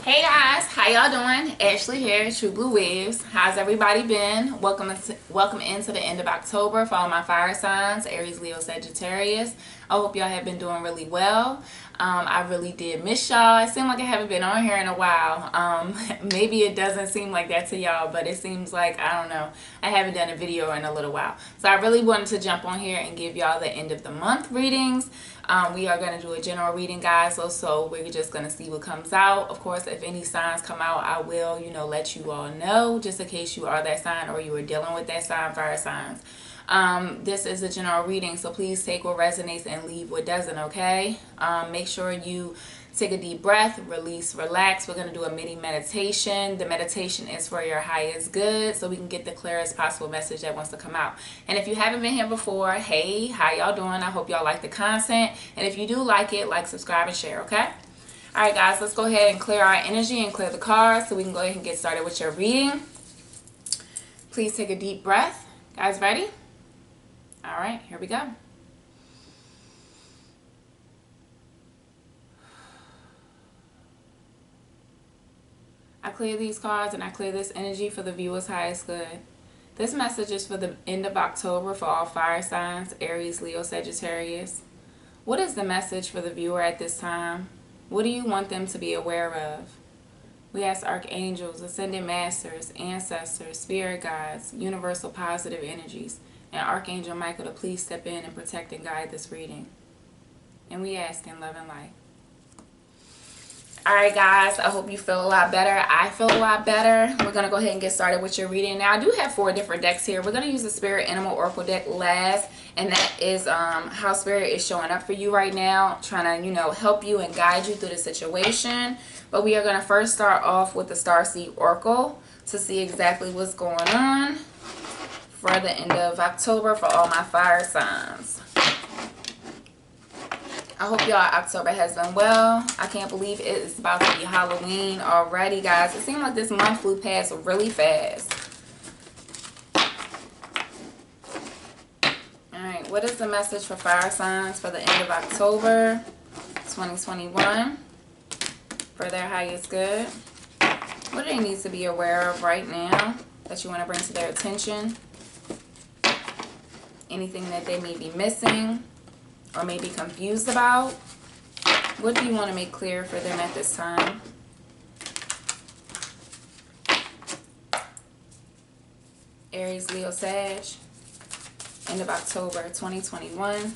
Hey guys, how y'all doing? Ashley here, TrueBluWaves. How's everybody been? Welcome into the end of October for all my fire signs, Aries, Leo, Sagittarius. I hope y'all have been doing really well. I really did miss y'all. It seemed like I haven't been on here in a while. Maybe it doesn't seem like that to y'all, but it seems like, I don't know, I haven't done a video in a little while. So I really wanted to jump on here and give y'all the end of the month readings. We are going to do a general reading, guys, so we're just going to see what comes out. Of course, if any signs come out, I will, let you all know, just in case you are that sign or you are dealing with that sign, fire signs. This is a general reading, so please take what resonates and leave what doesn't, okay? Make sure you take a deep breath, release, relax. We're going to do a mini meditation. The meditation is for your highest good, so we can get the clearest possible message that wants to come out. And if you haven't been here before, hey, how y'all doing? I hope y'all like the content. And if you do like it, like, subscribe, and share, okay? All right, guys, let's go ahead and clear our energy and clear the cards so we can go ahead and get started with your reading. Please take a deep breath. Guys, ready? All right, here we go. I clear these cards and I clear this energy for the viewer's highest good. This message is for the end of October for all fire signs, Aries, Leo, Sagittarius. What is the message for the viewer at this time? What do you want them to be aware of? We ask archangels, ascended masters, ancestors, spirit guides, universal positive energies, and Archangel Michael to please step in and protect and guide this reading. And we ask in love and light. Alright guys, I hope you feel a lot better. I feel a lot better. We're going to go ahead and get started with your reading. Now I do have 4 different decks here. We're going to use the Spirit Animal Oracle deck last. And that is how Spirit is showing up for you right now. Trying to, help you and guide you through the situation. But we are going to first start off with the Starseed Oracle to see exactly what's going on for the end of October for all my fire signs. I hope y'all October has been well. I can't believe it is about to be Halloween already, guys. It seemed like this month flew past really fast. Alright, what is the message for fire signs for the end of October 2021 for their highest good? What do they need to be aware of right now that you want to bring to their attention? Anything that they may be missing or may be confused about? What do you want to make clear for them at this time? Aries, Leo, Sag, end of October 2021.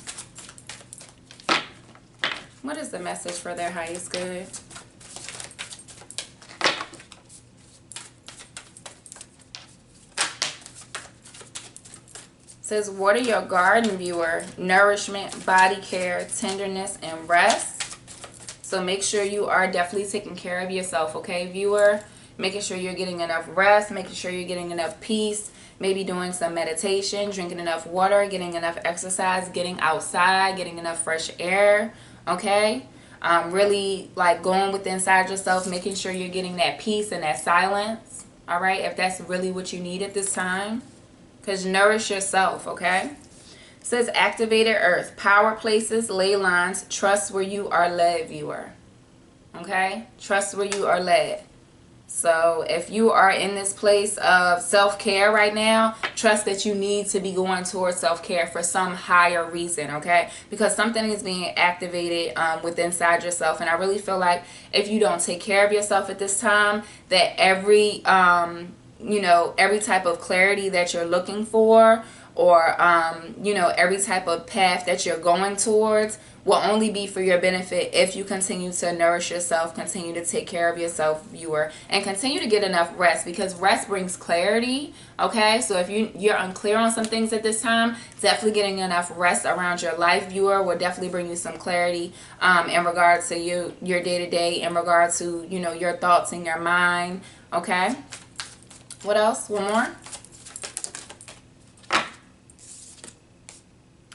What is the message for their highest good? Says, water your garden, viewer. Nourishment, body care, tenderness, and rest. So make sure you are definitely taking care of yourself, okay, viewer? Making sure you're getting enough rest, making sure you're getting enough peace, maybe doing some meditation, drinking enough water, getting enough exercise, getting outside, getting enough fresh air, okay? Really, like, going within inside yourself, making sure you're getting that peace and that silence, all right, if that's really what you need at this time. Because nourish yourself, okay? It says activated earth, power places, ley lines, trust where you are led, viewer. Okay? Trust where you are led. So if you are in this place of self-care right now, trust that you need to be going towards self-care for some higher reason, okay? Because something is being activated within inside yourself. And I really feel like if you don't take care of yourself at this time, that every every type of clarity that you're looking for, or every type of path that you're going towards will only be for your benefit if you continue to nourish yourself, continue to take care of yourself, viewer, and continue to get enough rest, because rest brings clarity, okay? So if you're unclear on some things at this time, definitely getting enough rest around your life, viewer, will definitely bring you some clarity in regards to your day-to-day, in regards to, your thoughts in your mind, okay? What else? One more.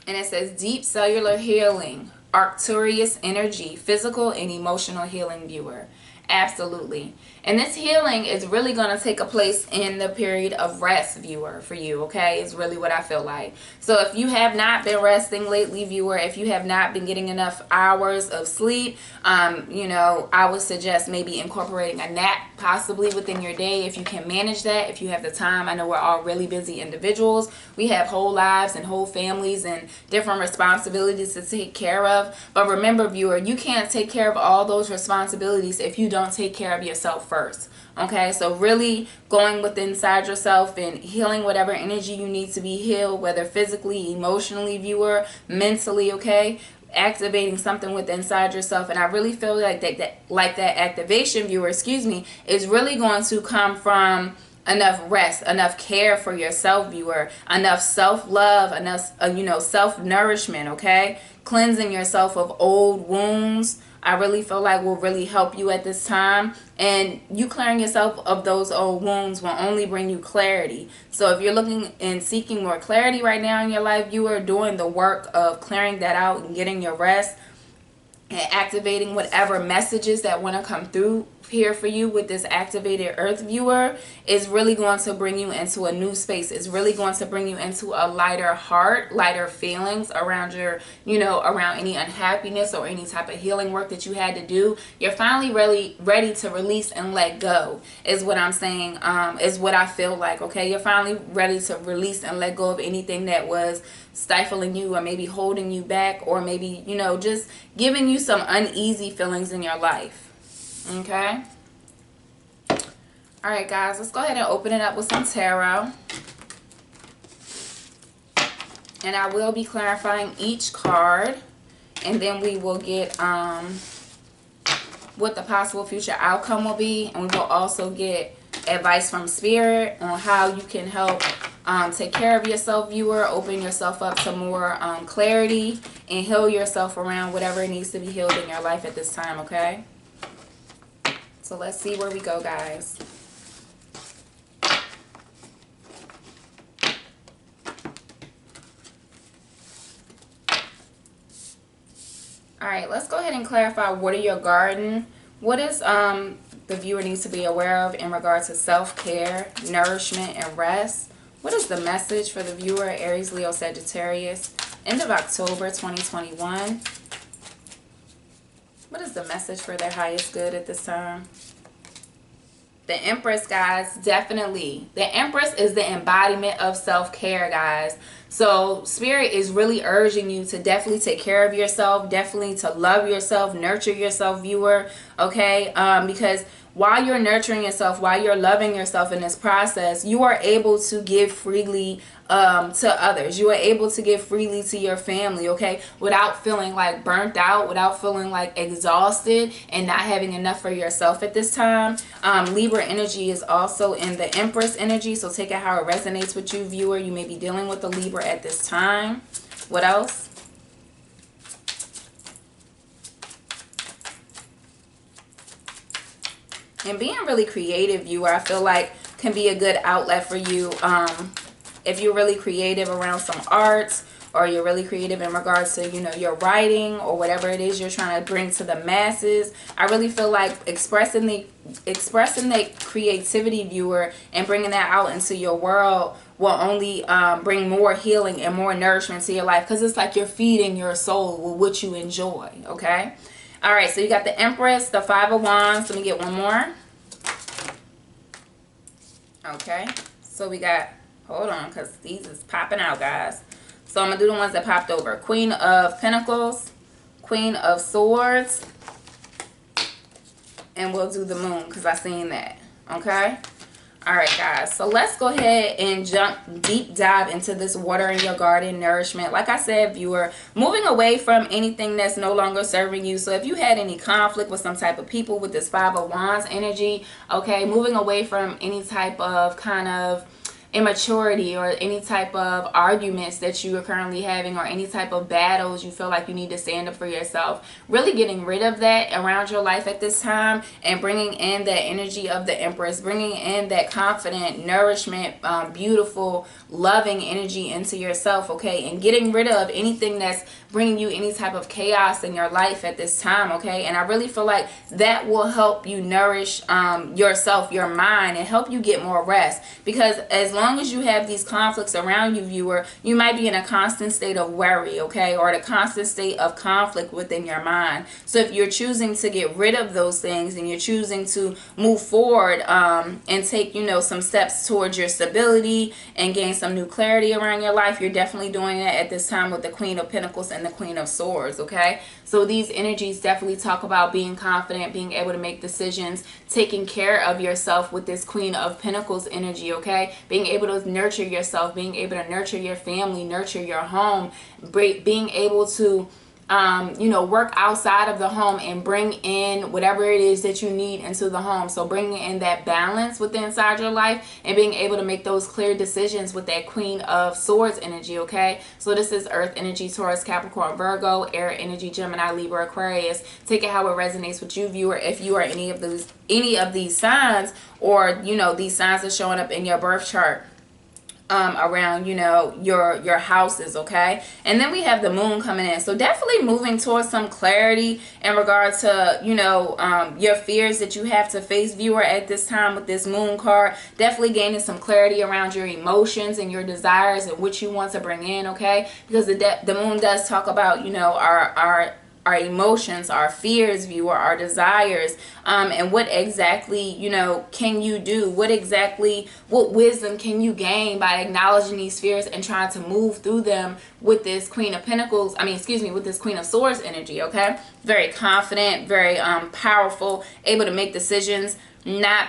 And it says deep cellular healing, Oct-Aries energy, physical and emotional healing, viewer. Absolutely. And this healing is really going to take a place in the period of rest, viewer, for you, okay? Is really what I feel like. So if you have not been resting lately, viewer, if you have not been getting enough hours of sleep, you know, I would suggest maybe incorporating a nap possibly within your day if you can manage that, if you have the time. I know we're all really busy individuals. We have whole lives and whole families and different responsibilities to take care of. But remember, viewer, you can't take care of all those responsibilities if you don't take care of yourself first. Okay, so really going within inside yourself and healing whatever energy you need to be healed, whether physically, emotionally, viewer, mentally, okay? Activating something within inside yourself. And I really feel like that activation, viewer, excuse me, is really going to come from enough rest, enough care for yourself, viewer, enough self-love, enough you know, self-nourishment, okay? Cleansing yourself of old wounds, I really feel like will really help you at this time. And you clearing yourself of those old wounds will only bring you clarity. So if you're looking and seeking more clarity right now in your life, you are doing the work of clearing that out and getting your rest and activating whatever messages that want to come through here for you with this activated earth, viewer, is really going to bring you into a new space. It's really going to bring you into a lighter heart, lighter feelings around your, you know, around any unhappiness or any type of healing work that you had to do. You're finally really ready to release and let go, is what I'm saying, is what I feel like, okay? You're finally ready to release and let go of anything that was stifling you or maybe holding you back, or maybe, you know, just giving you some uneasy feelings in your life. Okay. All right, guys, let's go ahead and open it up with some tarot. And I will be clarifying each card, and then we will get what the possible future outcome will be, and we will also get advice from Spirit on how you can help take care of yourself, viewer, open yourself up to more clarity, and heal yourself around whatever needs to be healed in your life at this time, okay? So let's see where we go, guys. All right, let's go ahead and clarify what are your garden. What is the viewer needs to be aware of in regards to self-care, nourishment, and rest? What is the message for the viewer, Aries, Leo, Sagittarius, end of October 2021? What is the message for their highest good at this time? The Empress, guys, definitely. The Empress is the embodiment of self-care, guys. So Spirit is really urging you to definitely take care of yourself, definitely to love yourself, nurture yourself, viewer, okay? Because while you're nurturing yourself, while you're loving yourself in this process, you are able to give freely to others. You are able to give freely to your family, okay, without feeling like burnt out, without feeling like exhausted and not having enough for yourself at this time. Libra energy is also in the Empress energy, so take it how it resonates with you, viewer. You may be dealing with the Libra at this time. What else? And being really creative, viewer, I feel like can be a good outlet for you. If you're really creative around some arts, or you're really creative in regards to, you know, your writing or whatever it is you're trying to bring to the masses, I really feel like expressing the creativity, viewer, and bringing that out into your world will only bring more healing and more nourishment to your life, because it's like you're feeding your soul with what you enjoy, okay? All right, so you got the Empress, the Five of Wands. Let me get one more. Okay, so we got, hold on, because these is popping out, guys. So I'm going to do the ones that popped over. Queen of Pentacles, Queen of Swords, and we'll do the Moon because I seen that, okay? All right, guys, so let's go ahead and deep dive into this water in your garden nourishment. Like I said, viewer, moving away from anything that's no longer serving you. So if you had any conflict with some type of people with this Five of Wands energy, okay, moving away from any type of kind of immaturity or any type of arguments that you are currently having, or any type of battles you feel like you need to stand up for yourself. Really getting rid of that around your life at this time, and bringing in that energy of the Empress, bringing in that confident, nourishment, beautiful, loving energy into yourself, okay? And getting rid of anything that's bringing you any type of chaos in your life at this time, okay? And I really feel like that will help you nourish yourself, your mind, and help you get more rest. Because as long as you have these conflicts around you, viewer, you might be in a constant state of worry, okay? Or a constant state of conflict within your mind. So if you're choosing to get rid of those things, and you're choosing to move forward and take, you know, some steps towards your stability and gain some new clarity around your life, you're definitely doing that at this time with the Queen of Pentacles and the Queen of Swords, okay? So these energies definitely talk about being confident, being able to make decisions, taking care of yourself with this Queen of Pentacles energy, okay? Being able to nurture yourself, being able to nurture your family, nurture your home, being able to you know, work outside of the home and bring in whatever it is that you need into the home. So bringing in that balance within inside your life, and being able to make those clear decisions with that Queen of Swords energy, okay? So this is Earth energy, Taurus, Capricorn, Virgo, Air energy, Gemini, Libra, Aquarius. Take it how it resonates with you, viewer. If you are any of these signs, or, you know, these signs are showing up in your birth chart, around, you know, your houses, okay? And then we have the moon coming in, so definitely moving towards some clarity in regard to, you know, your fears that you have to face, viewer, at this time with this moon card. Definitely gaining some clarity around your emotions and your desires and what you want to bring in, okay? Because the moon does talk about, you know, our emotions, our fears, viewer, our desires, and what exactly, you know, can you do? What wisdom can you gain by acknowledging these fears and trying to move through them with this Queen of Pentacles, with this Queen of Swords energy, okay? Very confident, very powerful, able to make decisions, not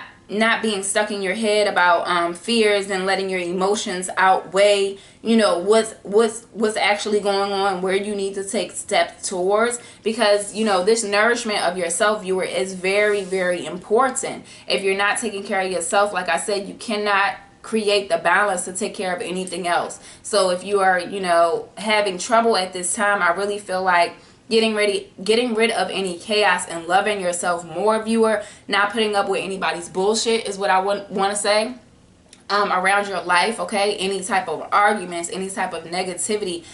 being stuck in your head about fears, and letting your emotions outweigh, you know, what's actually going on, where you need to take steps towards. Because, you know, this nourishment of yourself, viewer, is very, very important. If you're not taking care of yourself, like I said, you cannot create the balance to take care of anything else. So if you are, you know, having trouble at this time, I really feel like getting rid of any chaos and loving yourself more, viewer. Not putting up with anybody's bullshit is what I want to say around your life, okay? Any type of arguments, any type of negativity,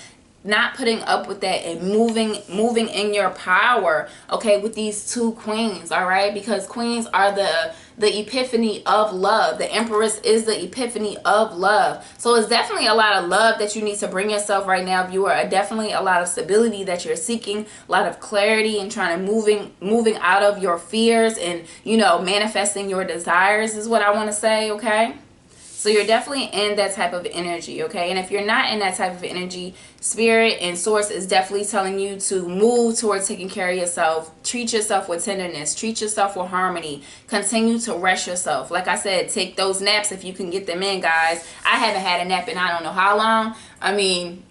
not putting up with that, and moving in your power, okay, with these two queens, all right? Because queens are the epiphany of love. The Empress is the epiphany of love. So it's definitely a lot of love that you need to bring yourself right now, viewer. Definitely a lot of stability that you're seeking, a lot of clarity, and trying to moving out of your fears, and, you know, manifesting your desires is what I want to say, okay? So you're definitely in that type of energy, okay? And if you're not in that type of energy, Spirit and Source is definitely telling you to move towards taking care of yourself. Treat yourself with tenderness. Treat yourself with harmony. Continue to rest yourself. Like I said, take those naps if you can get them in, guys. I haven't had a nap in I don't know how long. I mean,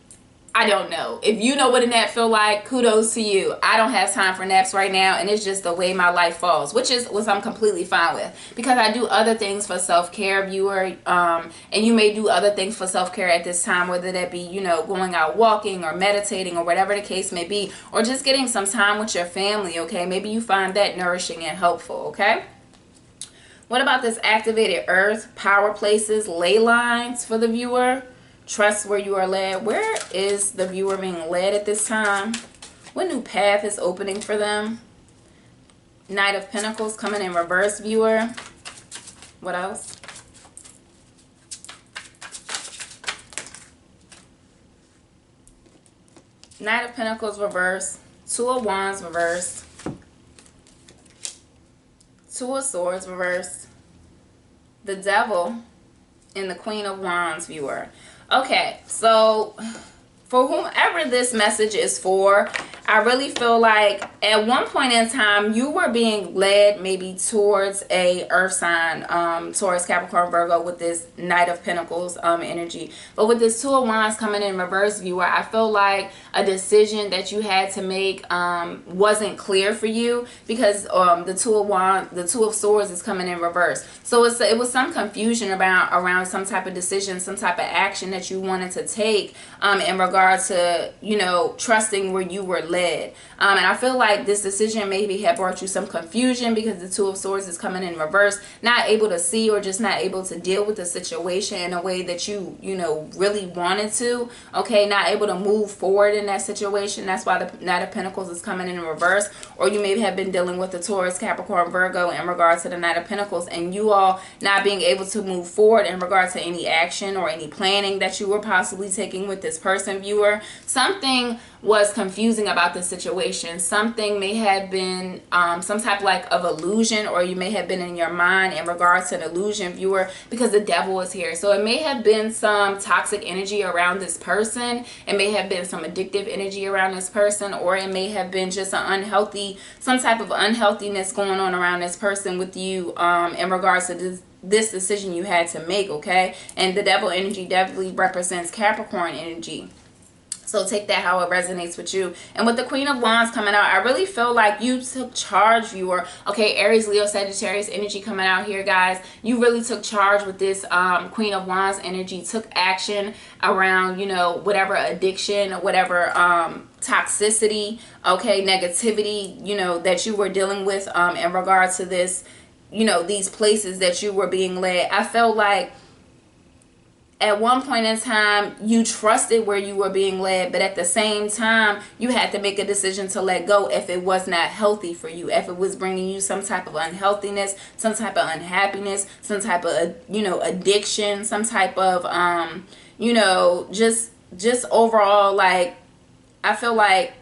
I don't know. If you know what a nap feel like, kudos to you. I don't have time for naps right now, and it's just the way my life falls, which I'm completely fine with, because I do other things for self-care, viewer, and you may do other things for self-care at this time, whether that be, you know, going out walking or meditating or whatever the case may be, or just getting some time with your family, okay? Maybe you find that nourishing and helpful, okay? What about this activated Earth, power places, ley lines for the viewer? Trust where you are led. Where is the viewer being led at this time? What new path is opening for them? Knight of Pentacles coming in reverse, viewer. What else? Knight of Pentacles reverse. Two of Wands reverse. Two of Swords reverse. The Devil and the Queen of Wands, viewer. Okay, so for whomever this message is for, I really feel like at one point in time you were being led maybe towards a earth sign, Taurus, Capricorn, Virgo, with this Knight of Pentacles energy. But with this Two of Wands coming in reverse, viewer, I feel like a decision that you had to make wasn't clear for you, because the Two of Swords is coming in reverse. So it was some confusion around some type of decision, some type of action that you wanted to take in regard to, you know, trusting where you were led. And I feel like this decision maybe had brought you some confusion, because the Two of Swords is coming in reverse, not able to see or just not able to deal with the situation in a way that you know, really wanted to. Okay, not able to move forward in that situation. That's why the Knight of Pentacles is coming in reverse. Or you maybe have been dealing with the Taurus, Capricorn, Virgo in regards to the Knight of Pentacles, and you all not being able to move forward in regards to any action or any planning that you were possibly taking with this person, viewer. Something was confusing about the situation. Something may have been some type like of illusion, or you may have been in your mind in regards to an illusion, viewer, because the devil is here. So it may have been some toxic energy around this person. It may have been some addictive energy around this person, or it may have been just an unhealthy, some type of unhealthiness going on around this person with you in regards to this decision you had to make. Okay, and the devil energy definitely represents Capricorn energy. So take that how it resonates with you. And with the Queen of Wands coming out, I really feel like you took charge, viewer. Okay, Aries, Leo, Sagittarius energy coming out here, guys. You really took charge with this Queen of Wands energy. Took action around, you know, whatever addiction, whatever toxicity, okay, negativity, you know, that you were dealing with in regards to this, you know, these places that you were being led. I felt like at one point in time you trusted where you were being led, but at the same time you had to make a decision to let go if it was not healthy for you, if it was bringing you some type of unhealthiness, some type of unhappiness, some type of, you know, addiction, some type of you know, just overall, like, I feel like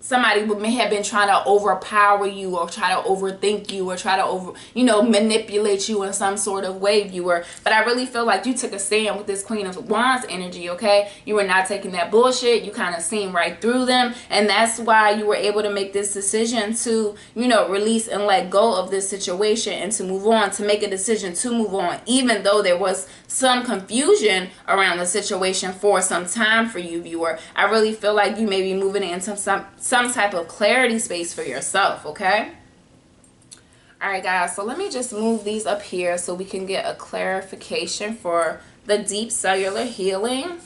somebody may have been trying to overpower you, or try to overthink you, or try to you know, manipulate you in some sort of way, viewer. But I really feel like you took a stand with this Queen of Wands energy. Okay, you were not taking that bullshit. You kind of seen right through them, and that's why you were able to make this decision to, you know, release and let go of this situation and to move on, to make a decision to move on, even though there was some confusion around the situation for some time for you, viewer. I really feel like you may be moving into some type of clarity space for yourself. Okay, all right, guys, so let me just move these up here so we can get a clarification for the deep cellular healing.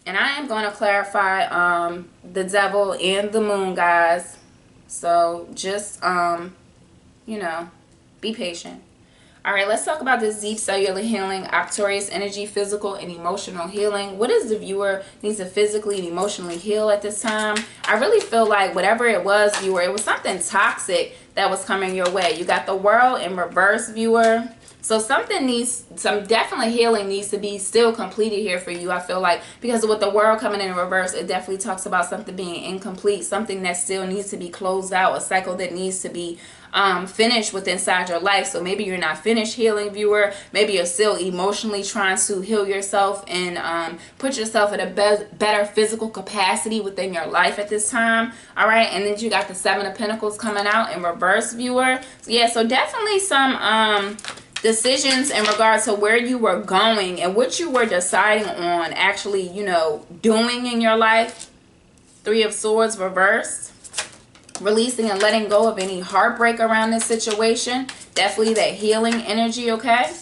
And I am going to clarify the devil and the moon, guys. So just you know, be patient. All right, let's talk about this deep cellular healing, Oct-Aries energy, physical and emotional healing. What does the viewer needs to physically and emotionally heal at this time? I really feel like whatever it was, viewer, it was something toxic that was coming your way. You got the World in reverse, viewer. So something needs, some definitely healing needs to be still completed here for you, I feel like, because with the World coming in reverse, it definitely talks about something being incomplete, something that still needs to be closed out, a cycle that needs to be finished with inside your life. So maybe you're not finished healing, viewer. Maybe you're still emotionally trying to heal yourself and put yourself in a better physical capacity within your life at this time. All right, and then you got the Seven of Pentacles coming out in reverse, viewer. So yeah, so definitely some decisions in regards to where you were going and what you were deciding on actually, you know, doing in your life. Three of Swords reversed. Releasing and letting go of any heartbreak around this situation. Definitely that healing energy, okay?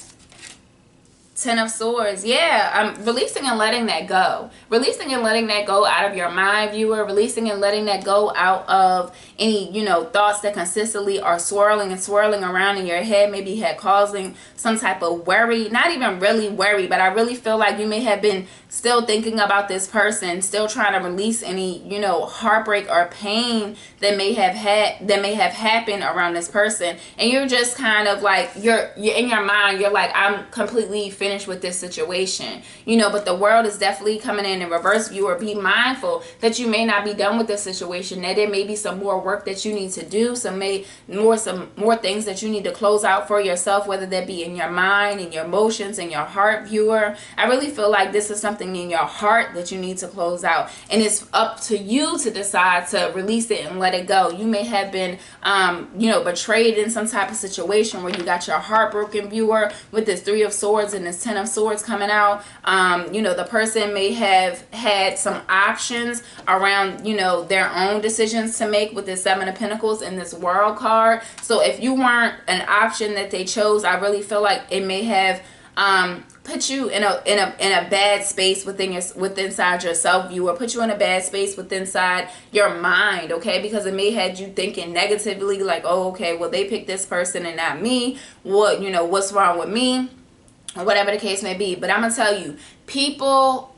Ten of Swords. Yeah, I'm releasing and letting that go. Releasing and letting that go out of your mind, viewer. Releasing and letting that go out of any, you know, thoughts that consistently are swirling and swirling around in your head. Maybe had causing some type of worry. Not even really worry, but I really feel like you may have been still thinking about this person, still trying to release any, you know, heartbreak or pain that may have happened around this person. And you're just kind of like, you're in your mind, you're like, I'm completely finished with this situation, you know. But the World is definitely coming in reverse, viewer. Be mindful that you may not be done with this situation, that there may be some more work that you need to do, some more things that you need to close out for yourself, whether that be in your mind, in your emotions, in your heart, viewer. I really feel like this is something something in your heart that you need to close out, and it's up to you to decide to release it and let it go. You may have been you know, betrayed in some type of situation where you got your heart broken, viewer, with this 3 of Swords and this 10 of Swords coming out. You know, the person may have had some options around, you know, their own decisions to make with this 7 of Pentacles and this World card. So if you weren't an option that they chose, I really feel like it may have put you in a bad space inside yourself, viewer. Put you in a bad space inside your mind, okay? Because it may had you thinking negatively, like, oh, okay, well, they picked this person and not me. What, you know, what's wrong with me? Or whatever the case may be. But I'm gonna tell you, people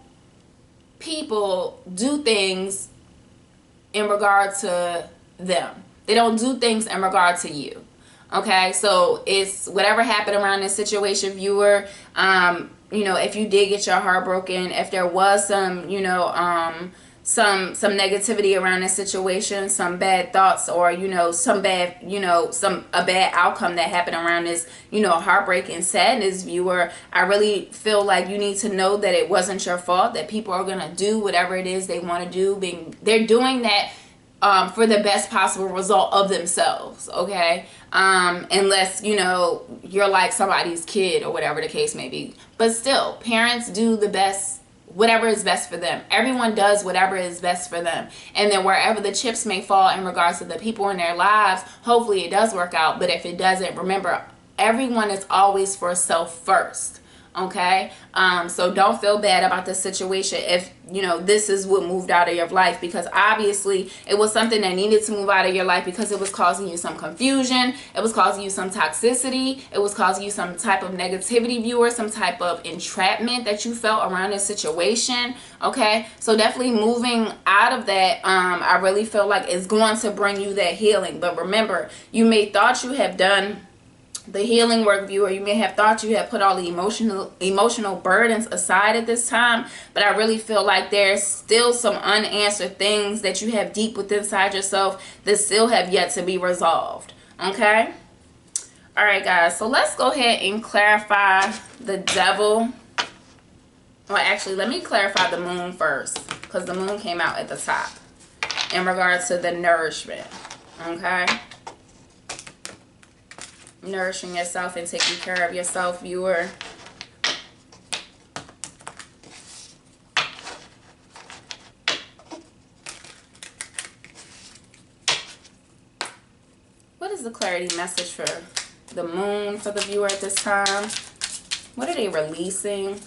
do things in regard to them. They don't do things in regard to you. Okay, so it's whatever happened around this situation, viewer. You know, if you did get your heart broken, if there was some, you know, some negativity around this situation, some bad thoughts, or, you know, some bad, you know, a bad outcome that happened around this, you know, heartbreak and sadness, viewer, I really feel like you need to know that it wasn't your fault, that people are gonna do whatever it is they want to do. They're doing that for the best possible result of themselves, okay? Unless, you know, you're like somebody's kid or whatever the case may be. But still, parents do the best, whatever is best for them. Everyone does whatever is best for them. And then wherever the chips may fall in regards to the people in their lives, hopefully it does work out. But if it doesn't, remember, everyone is always for self first. Okay, so don't feel bad about the situation if, you know, this is what moved out of your life, because obviously it was something that needed to move out of your life because it was causing you some confusion, it was causing you some toxicity, it was causing you some type of negativity, viewer, some type of entrapment that you felt around this situation. Okay, so definitely moving out of that, I really feel like it's going to bring you that healing. But remember, you may thought you have done the healing work, viewer. You may have thought you have put all the emotional burdens aside at this time, but I really feel like there's still some unanswered things that you have deep within inside yourself that still have yet to be resolved. Okay, all right, guys, so let's go ahead and clarify the Devil. Well, actually, let me clarify the Moon first, because the Moon came out at the top in regards to the Nourishment. Okay, nourishing yourself and taking care of yourself, viewer. What is the clarity message for the Moon for the viewer at this time? What are they releasing?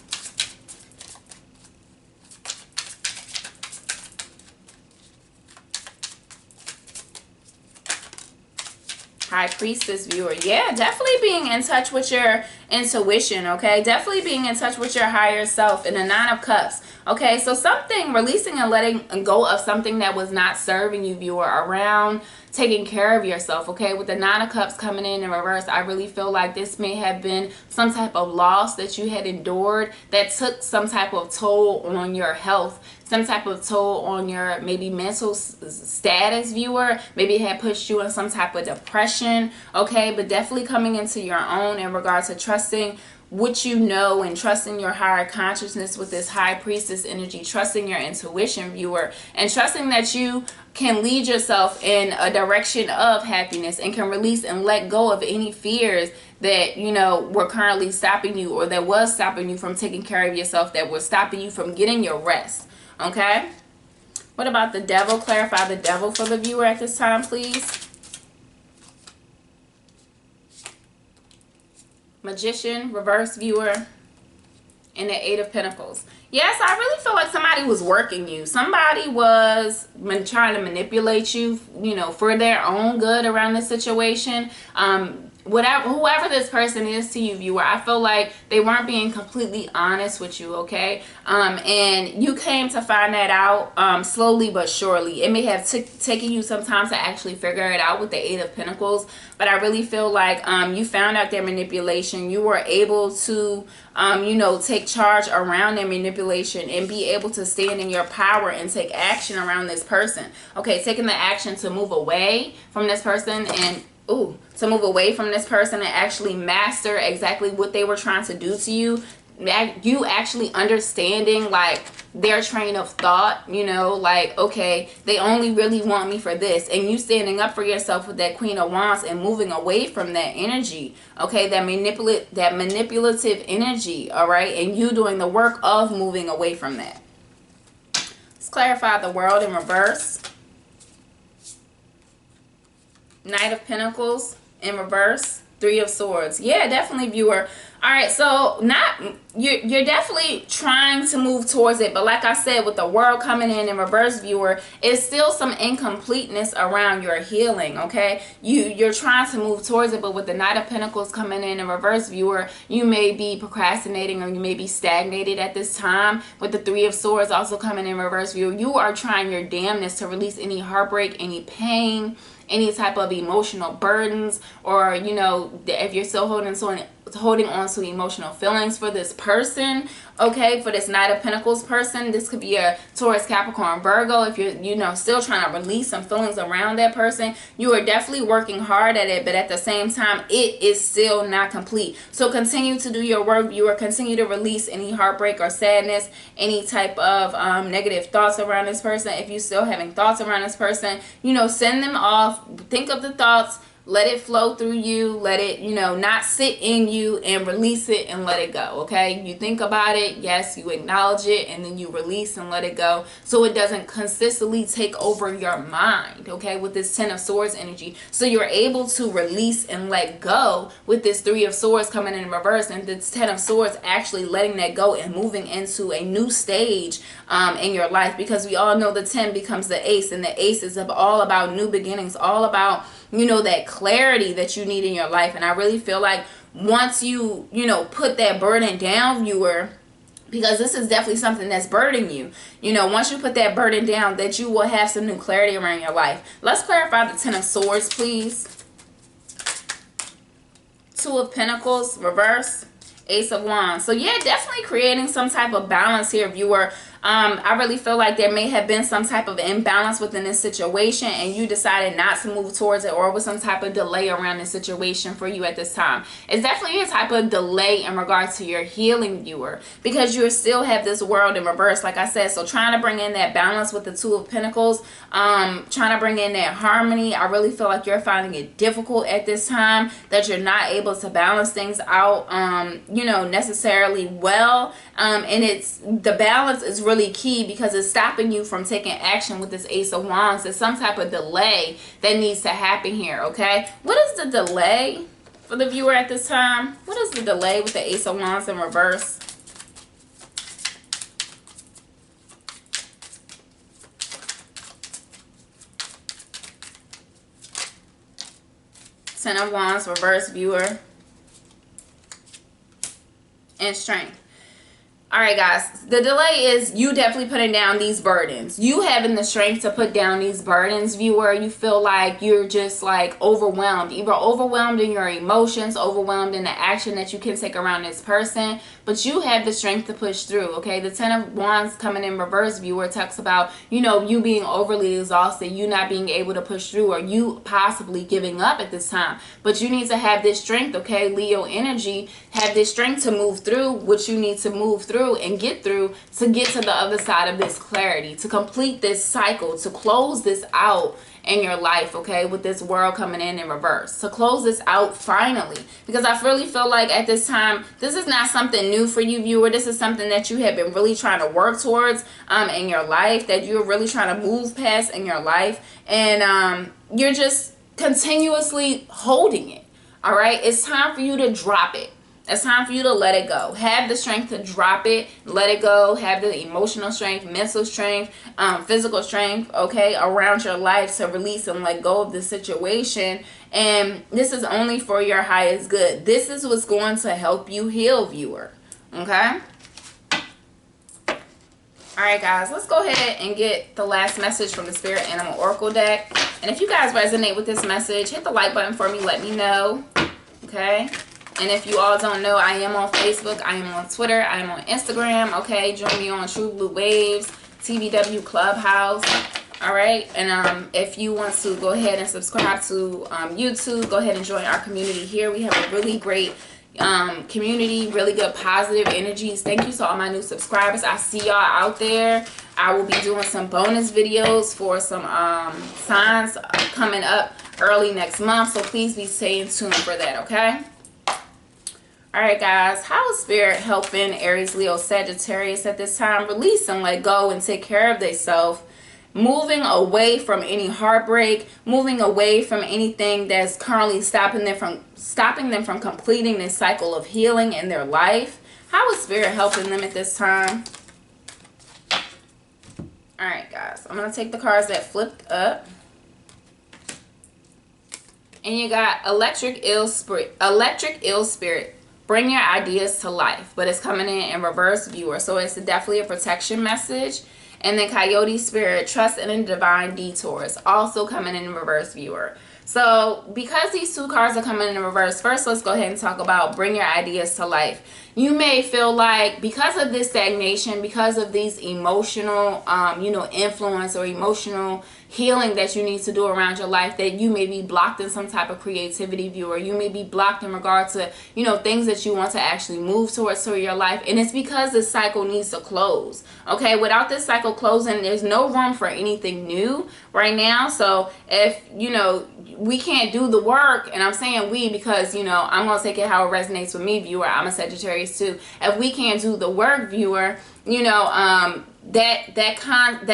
High Priestess, viewer. Yeah, definitely being in touch with your intuition, okay? Definitely being in touch with your higher self. And the 9 of Cups. Okay, so something, releasing and letting go of something that was not serving you, viewer, around taking care of yourself, okay? With the 9 of Cups coming in reverse, I really feel like this may have been some type of loss that you had endured that took some type of toll on your health, some type of toll on your maybe mental status, viewer. Maybe it had pushed you in some type of depression, okay? But definitely coming into your own in regards to trusting what you know and trusting your higher consciousness with this High Priestess energy, trusting your intuition, viewer, and trusting that you can lead yourself in a direction of happiness and can release and let go of any fears that, you know, were currently stopping you, or that was stopping you from taking care of yourself, that were stopping you from getting your rest. Okay, what about the Devil? Clarify the Devil for the viewer at this time, please. Magician, reverse, viewer, and the 8 of Pentacles. Yes, I really feel like somebody was working you. Somebody was trying to manipulate you, you know, for their own good around this situation. Whoever this person is to you, viewer, I feel like they weren't being completely honest with you, okay? And you came to find that out slowly but surely. It may have taken you some time to actually figure it out with the 8 of Pentacles, but I really feel like you found out their manipulation. You were able to, you know, take charge around their manipulation and be able to stand in your power and take action around this person. Okay, taking the action to move away from this person and to move away from this person and actually master exactly what they were trying to do to you. you actually understanding like their train of thought, you know, like, okay, they only really want me for this, and you standing up for yourself with that Queen of Wands and moving away from that energy, okay, that manipulative energy, all right, and you doing the work of moving away from that. Let's clarify the World in reverse. Knight of Pentacles in reverse. Three of Swords. Yeah, definitely, viewer. All right, so you're definitely trying to move towards it, but like I said, with the World coming in reverse, viewer, it's still some incompleteness around your healing, okay? You're trying to move towards it, but with the Knight of Pentacles coming in reverse, viewer, you may be procrastinating, or you may be stagnated at this time. With the Three of Swords also coming in reverse, viewer, you are trying your damnness to release any heartbreak, any pain, any type of emotional burdens, or, you know, if you're still holding on to emotional feelings for this person, okay, for this Knight of Pentacles person. This could be a Taurus, Capricorn, Virgo. If you're, you know, still trying to release some feelings around that person, you are definitely working hard at it, but at the same time, it is still not complete. So continue to do your work. You are continue to release any heartbreak or sadness, any type of negative thoughts around this person. If you're still having thoughts around this person, you know, send them off. Think of the thoughts. Let it flow through you. Let it, you know, not sit in you, and release it and let it go, okay? You think about it. Yes, you acknowledge it, and then you release and let it go, so it doesn't consistently take over your mind, okay, with this Ten of Swords energy. So you're able to release and let go with this Three of Swords coming in reverse, and this Ten of Swords actually letting that go and moving into a new stage in your life, because we all know the 10 becomes the ace, and the ace is all about new beginnings, all about, you know, that clarity that you need in your life. And I really feel like once you know, put that burden down, viewer, because this is definitely something that's burdening you, you know, once you put that burden down, that you will have some new clarity around your life. Let's clarify the Ten of Swords, please. Two of Pentacles, reverse. Ace of Wands. So yeah, definitely creating some type of balance here, viewer. I really feel like there may have been some type of imbalance within this situation, and you decided not to move towards it, or with some type of delay around this situation for you at this time. It's definitely a type of delay in regards to your healing, viewer, because you still have this World in reverse, like I said. So trying to bring in that balance with the Two of Pentacles, trying to bring in that harmony. I really feel like you're finding it difficult at this time, that you're not able to balance things out, you know, necessarily well. And it's, the balance is really key, because it's stopping you from taking action with this Ace of Wands. There's some type of delay that needs to happen here, okay? What is the delay for the viewer at this time? What is the delay with the Ace of Wands in reverse? Ten of Wands, reverse, viewer. And Strength. All right, guys, the delay is you definitely putting down these burdens. You having the strength to put down these burdens, viewer. You feel like you're just like overwhelmed, either overwhelmed in your emotions, overwhelmed in the action that you can take around this person, but you have the strength to push through, okay? The Ten of Wands coming in reverse, viewer, talks about, you know, you being overly exhausted, you not being able to push through, or you possibly giving up at this time. But you need to have this strength, okay? Leo energy, have this strength to move through what you need to move through and get through, to get to the other side of this clarity, to complete this cycle, to close this out in your life, okay, with this World coming in reverse, to close this out finally. Because I really feel like at this time, this is not something new for you, viewer. This is something that you have been really trying to work towards in your life, that you're really trying to move past in your life, and you're just continuously holding it. All right, it's time for you to drop it. It's time for you to let it go. Have the strength to drop it, let it go. Have the emotional strength, mental strength, physical strength, okay, around your life to release and let go of the situation. And this is only for your highest good. This is what's going to help you heal, viewer, okay? All right, guys, let's go ahead and get the last message from the Spirit Animal Oracle deck. And if you guys resonate with this message, hit the like button for me. Let me know, okay? And if you all don't know, I am on Facebook, I am on Twitter, I am on Instagram, okay? Join me on TrueBluWaves, TBW Clubhouse, all right? And if you want to go ahead and subscribe to YouTube, go ahead and join our community here. We have a really great, community, really good positive energies. Thank you to all my new subscribers. I see y'all out there. I will be doing some bonus videos for some signs coming up early next month, so please be staying tuned for that, okay? All right, guys, how is Spirit helping Aries, Leo, Sagittarius at this time? Release and let go and take care of themselves. Moving away from any heartbreak, moving away from anything that's currently stopping them from completing this cycle of healing in their life. How is Spirit helping them at this time? All right, guys, I'm going to take the cards that flipped up. And you got Electric Ill Spirit. Bring your ideas to life, but it's coming in reverse, viewer. So it's definitely a protection message. And then Coyote Spirit, trust in a divine detours, also coming in reverse, viewer. So because these two cards are coming in reverse, first let's go ahead and talk about bring your ideas to life. You may feel like because of this stagnation, because of these emotional, influence or emotional healing that you need to do around your life, that you may be blocked in some type of creativity, viewer. You may be blocked in regard to, things that you want to actually move towards through your life. And it's because this cycle needs to close. Okay, without this cycle closing, there's no room for anything new right now. So if, we can't do the work, and I'm saying we because, I'm going to take it how it resonates with me, viewer. I'm a Sagittarius too. If we can't do the work, viewer, that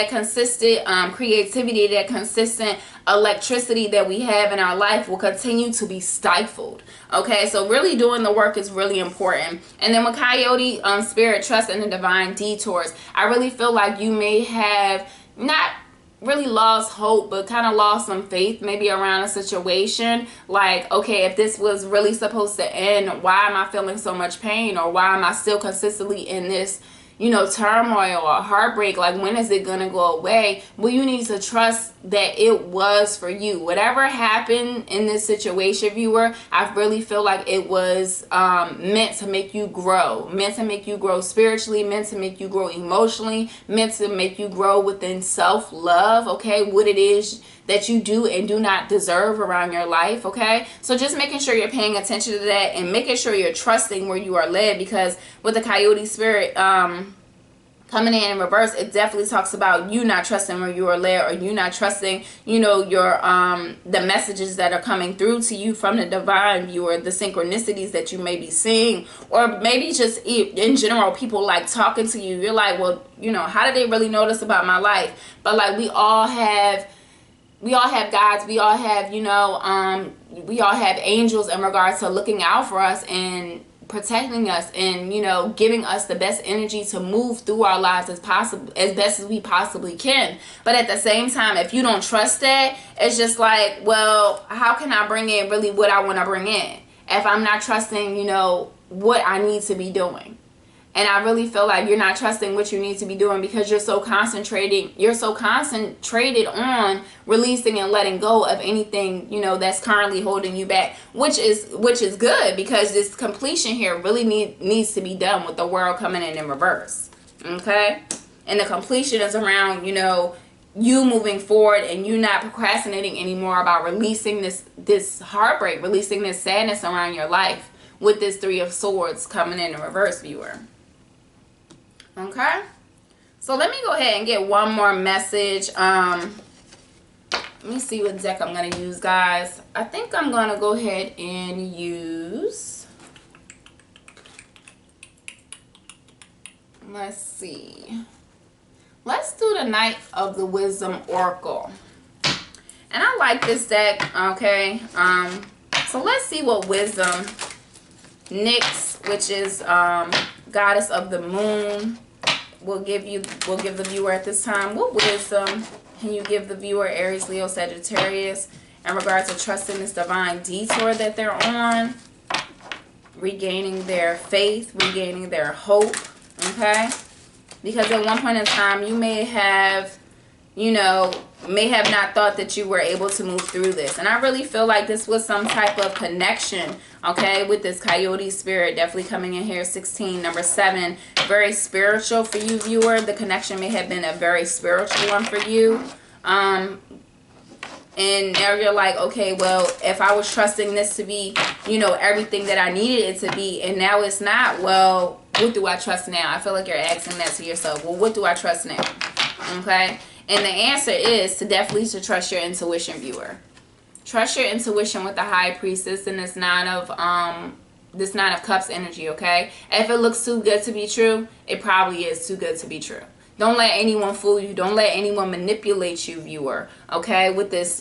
consistent creativity, that consistent electricity that we have in our life will continue to be stifled. Okay, so really doing the work is really important. And then with Coyote Spirit, trust in the divine detours, I really feel like you may have not really lost hope, but kind of lost some faith maybe around a situation. Like, okay, if this was really supposed to end, why am I feeling so much pain? Or why am I still consistently in this turmoil or heartbreak? Like, when is it gonna go away? Well, you need to trust that it was for you. Whatever happened in this situation, viewer, I really feel like it was meant to make you grow, spiritually, meant to make you grow emotionally, meant to make you grow within self-love. Okay, what it is that you do and do not deserve around your life. Okay, so just making sure you're paying attention to that and making sure you're trusting where you are led, because with the Coyote Spirit coming in reverse, it definitely talks about you not trusting where you are led, or you not trusting, your the messages that are coming through to you from the divine, viewer, the synchronicities that you may be seeing, or maybe just in general, people like talking to you. You're like, well, how did they really know this about my life? But like, we all have guides, we all have, we all have angels in regards to looking out for us and protecting us and, giving us the best energy to move through our lives as best as we possibly can. But at the same time, if you don't trust that, it's just like, well, how can I bring in really what I want to bring in if I'm not trusting, what I need to be doing? And I really feel like you're not trusting what you need to be doing because you're so concentrated on releasing and letting go of anything, that's currently holding you back, which is good, because this completion here really needs to be done with the world coming in reverse. Okay? And the completion is around, you moving forward and you not procrastinating anymore about releasing this heartbreak, releasing this sadness around your life with this Three of Swords coming in reverse, viewer. Okay, so let me go ahead and get one more message. Let me see what deck I'm going to use, guys. I think I'm going to go ahead and use, let's see. Let's do the Knight of the Wisdom Oracle. And I like this deck, okay? So let's see what wisdom Nyx, which is Goddess of the Moon, will give the viewer at this time. What wisdom can you give the viewer, Aries, Leo, Sagittarius, in regards to trusting this divine detour that they're on, regaining their faith, regaining their hope? Okay, because at one point in time you may have not thought that you were able to move through this. And I really feel like this was some type of connection, okay, with this Coyote Spirit definitely coming in here. 16, number 7, very spiritual for you, viewer. The connection may have been a very spiritual one for you. And now you're like, okay, well, if I was trusting this to be, you know, everything that I needed it to be, and now it's not, well, what do I trust now? I feel like you're asking that to yourself. Well, what do I trust now? Okay? And the answer is to definitely to trust your intuition, viewer. Trust your intuition with the High Priestess and this Nine of Cups energy, okay? If it looks too good to be true, it probably is too good to be true. Don't let anyone fool you. Don't let anyone manipulate you, viewer. Okay, with this,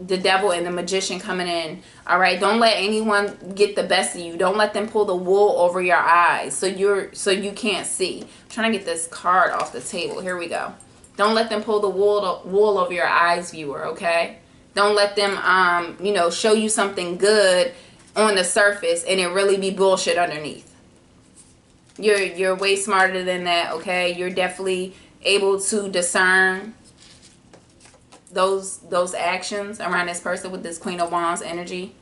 the devil and the magician coming in. All right, don't let anyone get the best of you. Don't let them pull the wool over your eyes so you can't see. I'm trying to get this card off the table. Here we go. Don't let them pull the wool over your eyes, viewer. Okay, don't let them you know, show you something good on the surface and it really be bullshit underneath. You're way smarter than that, okay? You're definitely able to discern those actions around this person with this Queen of Wands energy,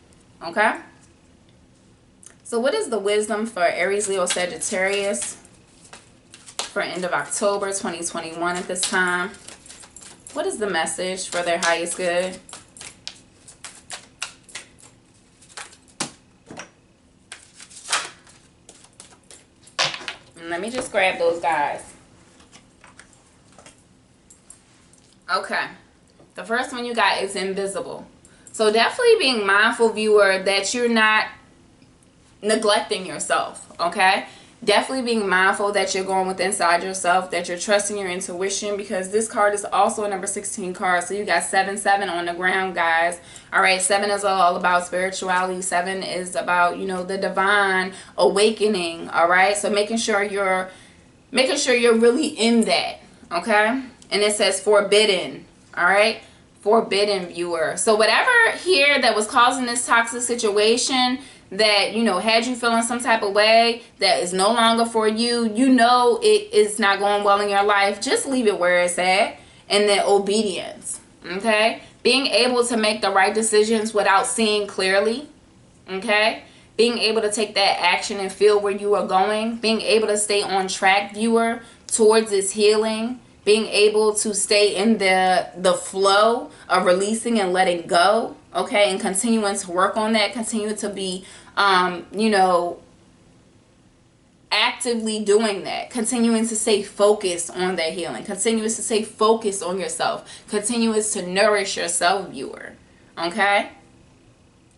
okay? So what is the wisdom for Aries, Leo, Sagittarius for end of October 2021 at this time? What is the message for their highest good? Let me just grab those guys. Okay. The first one you got is invisible. So definitely being mindful, viewer, that you're not neglecting yourself, okay? Definitely being mindful that you're going with inside yourself, that you're trusting your intuition, because this card is also a number 16 card. So you got 7-7 on the ground, guys. All right, 7 is all about spirituality. 7 is about, you know, the divine awakening. All right, so making sure you're really in that, okay? And it says forbidden. All right, forbidden, viewer. So whatever here that was causing this toxic situation, that, you know, had you feeling some type of way, that is no longer for you, you know it is not going well in your life, just leave it where it's at. And then obedience, okay? Being able to make the right decisions without seeing clearly, okay? Being able to take that action and feel where you are going. Being able to stay on track, viewer, towards this healing. Being able to stay in the flow of releasing and letting go, okay? And continuing to work on that. Continue to be, you know, actively doing that. Continuing to stay focused on that healing. Continuous to stay focused on yourself. Continuous to nourish yourself, viewer, okay?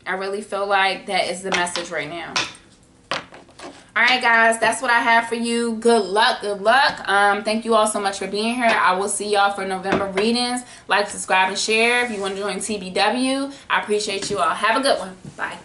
I really feel like that is the message right now. All right, guys, that's what I have for you. Good luck, good luck. Thank you all so much for being here. I will see y'all for November readings. Like, subscribe, and share if you want to join TBW. I appreciate you all. Have a good one. Bye.